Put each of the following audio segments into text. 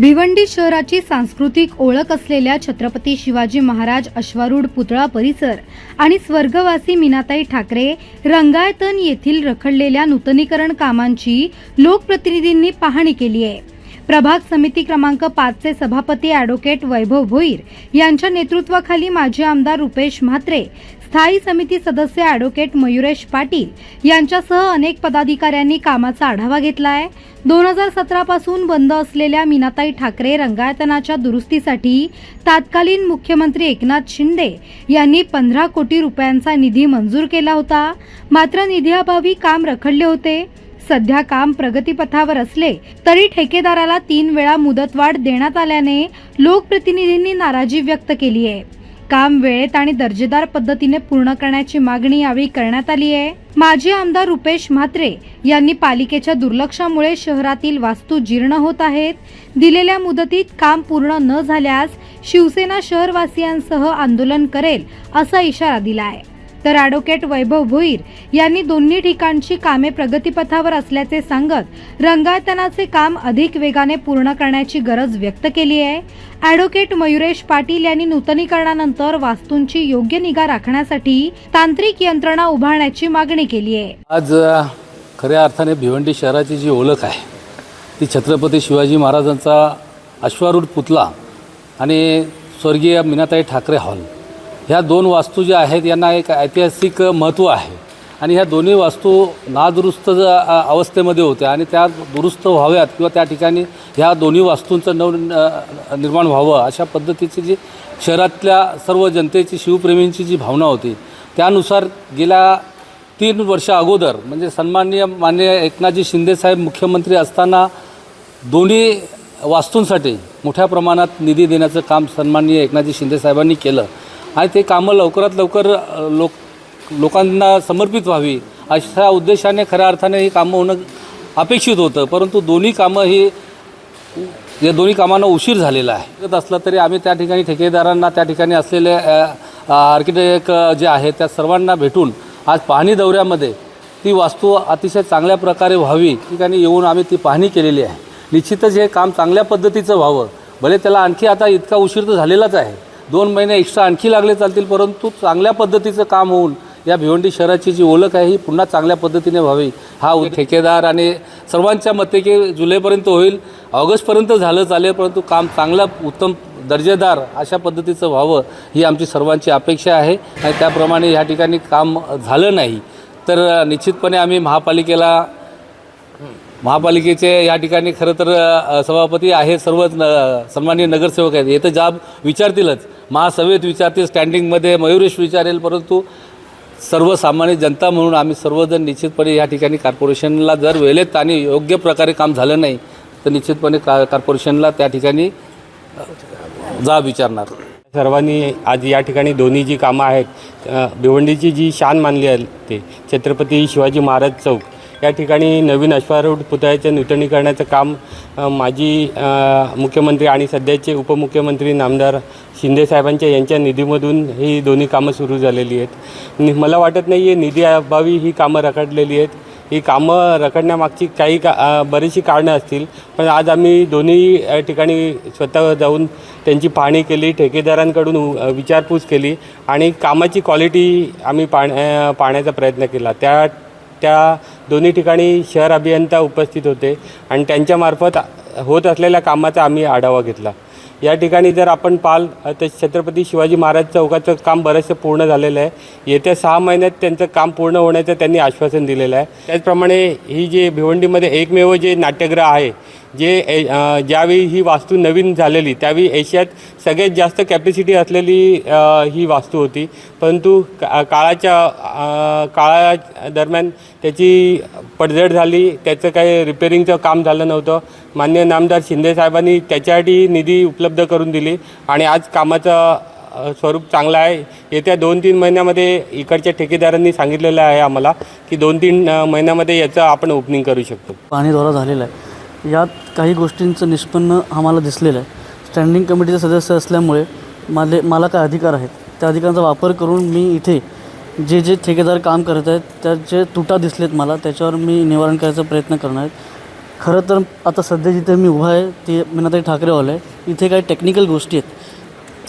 भिवंडी शहराची सांस्कृतिक ओळख असलेल्या छत्रपती शिवाजी महाराज अश्वारूढ पुतळा परिसर आणि स्वर्गवासी मीनाताई ठाकरे रंगायतन येथील रखडलेल्या नूतनीकरण कामांची लोकप्रतिनिधींनी पाहणी केली आहे। प्रभाग समिती क्रमांक 5 चे सभापती ॲडव्होकेट वैभव भोईर यांच्या नेतृत्वाखाली माजी आमदार रुपेश म्हात्रे, स्थायी समिती सदस्य ॲडव्होकेट मयुरेश पाटील यांच्यासह अनेक पदाधिकाऱ्यांनी कामाचा आढावा घेतला आहे। 2017 पासून बंद असलेल्या मीनाताई ठाकरे रंगायतनाच्या दुरुस्तीसाठी तत्कालीन मुख्यमंत्री एकनाथ शिंदे यांनी 15 कोटी रुपयांचा निधी मंजूर केला होता। मात्र निधीअभावी काम रखडले होते। सध्या काम प्रगतीपथावर असले तरी ठेकेदाराला 3 वेळा मुदतवाढ देण्यात आल्याने लोकप्रतिनिधींनी नाराजी व्यक्त केली आहे। काम वेळेत आणि दर्जेदार पद्धतीने पूर्ण करण्याची मागणी यावेळी करण्यात आली आहे। माजी आमदार रुपेश म्हात्रे यांनी पालिकेच्या दुर्लक्षामुळे शहरातील वास्तू जीर्ण होत आहेत। दिलेल्या मुदतीत काम पूर्ण न झाल्यास शिवसेना शहरवासियांसह आंदोलन करेल असा इशारा दिला आहे। तर ॲडव्होकेट वैभव भोईर यांनी दोन्ही ठिकाणची कामे प्रगतीपथावर असल्याचे सांगत रंगायतनाचे काम अधिक वेगाने पूर्ण करण्याची गरज व्यक्त केली आहे। ॲडव्होकेट मयुरेश पाटील यांनी नूतनीकरणानंतर वास्तूंची योग्य निगा राखण्यासाठी तांत्रिक यंत्रणा उभारण्याची मागणी केली आहे। आज खऱ्या अर्थाने भिवंडी शहराची जी ओळख आहे ती छत्रपती शिवाजी महाराजांचा अश्वारूढ पुतळा आणि स्वर्गीय मीनाताई ठाकरे हॉल ह्या 2 वास्तू ज्या आहेत यांना एक ऐतिहासिक महत्त्व आहे आणि ह्या दोन्ही वास्तू नादुरुस्त अवस्थेमध्ये होत्या आणि त्या दुरुस्त व्हाव्यात किंवा त्या ठिकाणी ह्या दोन्ही वास्तूंचं निर्माण व्हावं अशा पद्धतीची जी शहरातल्या सर्व जनतेची शिवप्रेमींची जी भावना होती त्यानुसार गेल्या 3 वर्षा अगोदर म्हणजे सन्माननीय माननीय एकनाथजी शिंदे साहेब मुख्यमंत्री असताना दोन्ही वास्तूंसाठी मोठ्या प्रमाणात निधी देण्याचं काम सन्माननीय एकनाथजी शिंदे साहेबांनी केलं आणि ते कामं लवकरात लवकर लोकांना समर्पित व्हावी अशा उद्देशाने खऱ्या अर्थाने ही कामं होणं अपेक्षित होतं। परंतु दोन्ही कामांना उशीर झालेला आहे। असलं तरी आम्ही त्या ठिकाणी ठेकेदारांना त्या ठिकाणी असलेले आर्किटेक्ट जे आहेत त्या सर्वांना भेटून आज पाहणी दौऱ्यामध्ये ती वास्तू अतिशय चांगल्या प्रकारे व्हावी ठिकाणी येऊन आम्ही ती पाहणी केलेली आहे। निश्चितच हे काम चांगल्या पद्धतीचं व्हावं, भले त्याला आणखी आता इतका उशीर तर झालेलाच आहे, 2 महिने एक्स्ट्रा आणखी लागले चालतील, परंतु चांगल्या पद्धतीचं काम होऊन या भिवंडी शहराची जी ओळख आहे ही पुन्हा चांगल्या पद्धतीने व्हावी हा ठेकेदार आणि सर्वांच्या मते की जुलैपर्यंत होईल, ऑगस्टपर्यंत झालं चालेल, परंतु काम चांगलं उत्तम दर्जेदार अशा पद्धतीचं व्हावं ही आमची सर्वांची अपेक्षा आहे आणि त्याप्रमाणे ह्या ठिकाणी काम झालं नाही तर निश्चितपणे आम्ही महापालिकेचे या ठिकाणी खरं तर सभापती आहे, सर्व सन्माननीय नगरसेवक आहेत, हे तर जाब विचारतीलच, महासभेत विचारतील, स्टँडिंगमध्ये मयुरेश विचारेल, परंतु सर्वसामान्य जनता म्हणून आम्ही सर्वजण निश्चितपणे या ठिकाणी कॉर्पोरेशनला जर वेळेत आणि योग्य प्रकारे काम झालं नाही तर निश्चितपणे कॉर्पोरेशनला त्या ठिकाणी जाब विचारणार। सर्वांनी आज या ठिकाणी दोन्ही जी कामं आहेत भिवंडीची जी शान मानली आहे ते छत्रपती शिवाजी महाराज चौक या ठिकाणी नवीन अश्वारूढ पुतळ्याच्या नूतनीकरणाचं काम माजी मुख्यमंत्री आणि सध्याचे उपमुख्यमंत्री नामदार शिंदेसाहेबांच्या यांच्या निधीमधून ही दोन्ही कामं सुरू झालेली आहेत। मला वाटत नाही आहे निधीअभावी ही कामं रखडलेली आहेत। ही कामं रखडण्यामागची बरीचशी कारणं असतील, पण आज आम्ही दोन्ही ठिकाणी स्वतः जाऊन त्यांची पाहणी केली, ठेकेदारांकडून विचारपूस केली आणि कामाची क्वालिटी आम्ही पाहण्याचा प्रयत्न केला। त्या दोन्ही ठिकाणी शहर अभियंता उपस्थित होते आणि त्यांच्यामार्फत होत असलेल्या कामाचा आम्ही आढावा घेतला। या ठिकाणी जर आपण पाहाल तर छत्रपती शिवाजी महाराज चौकाचं काम बरंचसं पूर्ण झालेलं आहे। येत्या 6 महिन्यात त्यांचं काम पूर्ण होण्याचं त्यांनी आश्वासन दिलेलं आहे। त्याचप्रमाणे ही जे भिवंडीमध्ये एकमेव जे नाट्यगृह आहे जे ज्यावेळी ही वास्तू नवीन झालेली त्यावेळी एशियात सगळ्यात जास्त कॅपॅसिटी असलेली ही वास्तू होती, परंतु काळा दरम्यान त्याची पडझड झाली, त्याचं काही रिपेरिंगचं काम झालं नव्हतं। माननीय नामदार शिंदेसाहेबांनी त्याच्यासाठी निधी उपलब्ध करून दिली आणि आज कामाचं स्वरूप चांगलं आहे। येत्या 2-3 महिन्यामध्ये इकडच्या ठेकेदारांनी सांगितलेलं आहे आम्हाला की 2-3 महिन्यामध्ये याचं आपण ओपनिंग करू शकतो। पाहणी दौरा झालेला आहे, यात काही गोष्टींचं निष्पन्न आम्हाला दिसलेलं आहे। स्टँडिंग कमिटीचे सदस्य असल्यामुळे मला काय अधिकार आहेत त्या अधिकारांचा वापर करून मी इथे जे ठेकेदार काम करत आहेत त्याचे तुटा दिसलेत मला, त्याच्यावर मी निवारण करायचा प्रयत्न करणार आहे। खरं तर आता सध्या जिथे मी उभा आहे ते मीनाताई ठाकरे हॉल आहे. इथे काही टेक्निकल गोष्टी आहेत.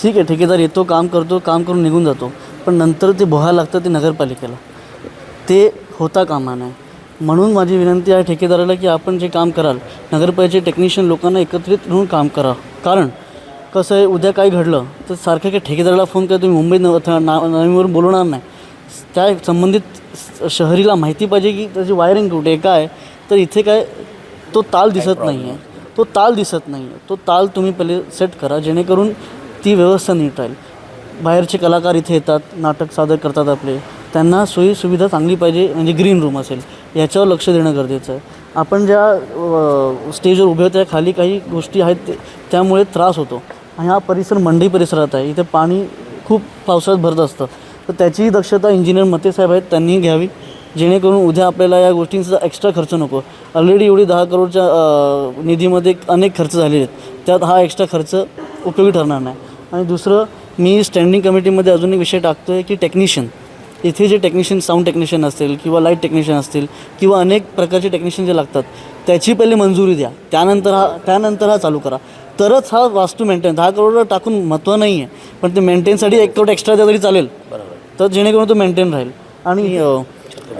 ठीक आहे, ठेकेदार येतो, काम करतो, काम करून निघून जातो, पण नंतर ते बघायला लागतं ते नगरपालिकेला. ते होता कामा नये. म्हणून माझी विनंती आहे ठेकेदाराला की आपण जे काम कराल नगरपालिकेचे टेक्निशियन लोकांना एकत्रित म्हणून काम करा. कारण कसं आहे, उद्या काही घडलं तर सारखं काही ठेकेदाराला फोन करा तुम्ही मुंबईत नावीवरून बोलवणार नाही. त्या संबंधित शहरीला माहिती पाहिजे की त्याची वायरिंग कुठे आहे, काय. तर इथे काय तो ताल दिसत नाही आहे, तो ताल तुम्ही पहिले सेट करा जेणेकरून ती व्यवस्था नीट राहील. बाहेरचे कलाकार इथे येतात, नाटक सादर करतात आपले, त्यांना सोयीसुविधा चांगली पाहिजे, म्हणजे ग्रीन रूम असेल याच्यावर लक्ष देणं गरजेचं आहे. आपण ज्या स्टेजवर उभे होत्या खाली काही गोष्टी आहेत त्यामुळे त्रास होतो. आणि हा परिसर मंडई परिसरात आहे, इथे पाणी खूप पावसाळ्यात भरत असतं, तर त्याचीही दक्षता इंजिनियर मते साहेब आहेत त्यांनी घ्यावी, जेणेकरून उद्या आपल्याला या गोष्टींचा एक्स्ट्रा खर्च नको. ऑलरेडी एवढी 10 करोडच्या निधीमध्ये अनेक खर्च झालेले आहेत, त्यात हा एक्स्ट्रा खर्च उपयोगी ठरणार नाही. आणि दुसरं, मी स्टँडिंग कमिटीमध्ये अजून एक विषय टाकतो आहे की टेक्निशियन, इथे जे टेक्निशियन, साऊंड टेक्निशियन असतील किंवा लाईट टेक्निशियन असतील किंवा अनेक प्रकारचे टेक्निशियन जे लागतात त्याची पहिले मंजुरी द्या, त्यानंतर हा चालू करा, तरच हा वास्तू मेंटेन. 10 करोड टाकून महत्त्व नाही आहे, पण ते मेंटेनसाठी 1 करोड एक्स्ट्रा द्या तरी चालेल, तर जेणेकरून तो मेंटेन राहील. आणि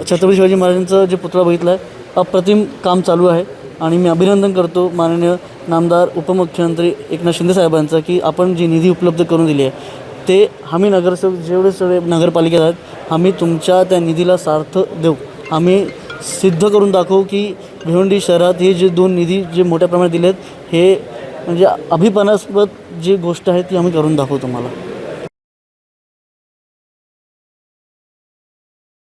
छत्रपती शिवाजी महाराजांचं जे पुतळा बघितला आहे, अप्रतिम काम चालू आहे. आणि मी अभिनंदन करतो माननीय नामदार उपमुख्यमंत्री एकनाथ शिंदे साहेबांचं की आपण जी निधी उपलब्ध करून दिली आहे ते आम्ही नगरसेवक जेवढे सगळे नगरपालिकेत आहेत आम्ही तुमच्या त्या निधीला सार्थ देऊ. आम्ही सिद्ध करून दाखवू की भिवंडी शहरात हे जे 2 निधी जे मोठ्या प्रमाणात दिले आहेत हे म्हणजे अभिमानास्पद जी गोष्ट आहे ती आम्ही करून दाखवू तुम्हाला.